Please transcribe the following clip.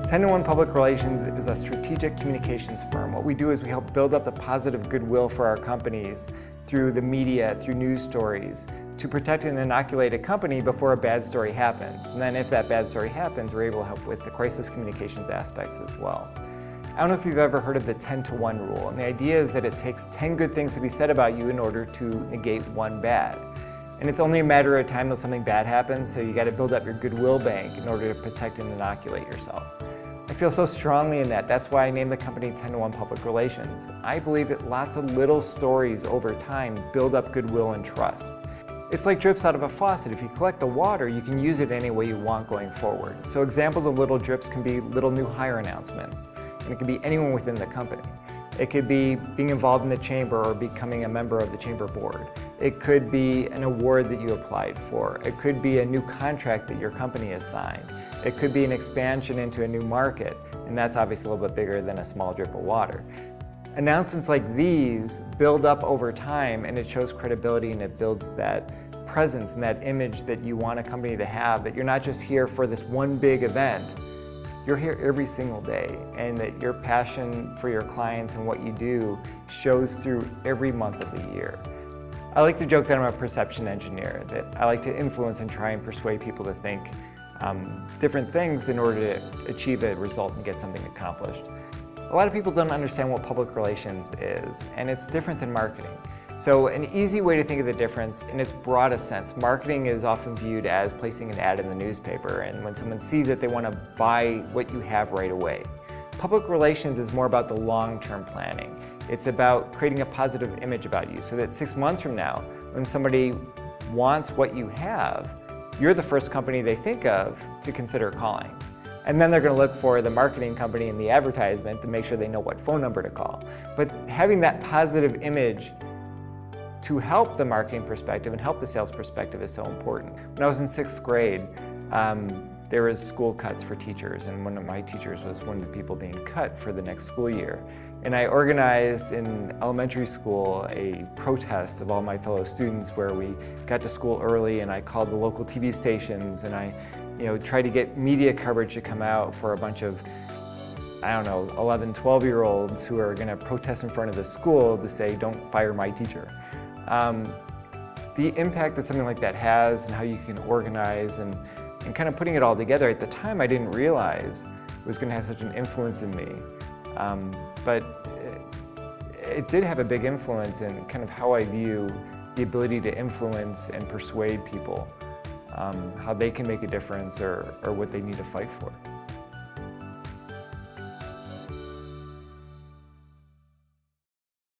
10-to-1 Public Relations is a strategic communications firm. What we do is we help build up the positive goodwill for our companies through the media, through news stories, to protect and inoculate a company before a bad story happens. And then if that bad story happens, we're able to help with the crisis communications aspects as well. I don't know if you've ever heard of the 10-to-1 rule, and the idea is that it takes 10 good things to be said about you in order to negate one bad. And it's only a matter of time till something bad happens, so you got to build up your goodwill bank in order to protect and inoculate yourself. I feel so strongly in that. That's why I named the company 10-to-1 Public Relations. I believe that lots of little stories over time build up goodwill and trust. It's like drips out of a faucet. If you collect the water, you can use it any way you want going forward. So examples of little drips can be little new hire announcements, and it can be anyone within the company. It could be being involved in the chamber or becoming a member of the chamber board. It could be an award that you applied for. It could be a new contract that your company has signed. It could be an expansion into a new market, and that's obviously a little bit bigger than a small drip of water. Announcements like these build up over time, and it shows credibility, and it builds that presence and that image that you want a company to have, that you're not just here for this one big event. You're here every single day, and that your passion for your clients and what you do shows through every month of the year. I like to joke that I'm a perception engineer, that I like to influence and try and persuade people to think different things in order to achieve a result and get something accomplished. A lot of people don't understand what public relations is, and it's different than marketing. So an easy way to think of the difference in its broadest sense, marketing is often viewed as placing an ad in the newspaper, and when someone sees it, they want to buy what you have right away. Public relations is more about the long-term planning. It's about creating a positive image about you so that 6 months from now, when somebody wants what you have, you're the first company they think of to consider calling. And then they're going to look for the marketing company in the advertisement to make sure they know what phone number to call. But having that positive image to help the marketing perspective and help the sales perspective is so important. When I was in 6th grade, there was school cuts for teachers, and one of my teachers was one of the people being cut for the next school year. And I organized in elementary school a protest of all my fellow students where we got to school early, and I called the local TV stations, and I tried to get media coverage to come out for a bunch of, 11, 12-year-olds who are going to protest in front of the school to say, don't fire my teacher. The impact that something like that has and how you can organize and kind of putting it all together, at the time I didn't realize it was going to have such an influence in me. But it did have a big influence in kind of how I view the ability to influence and persuade people, how they can make a difference or what they need to fight for.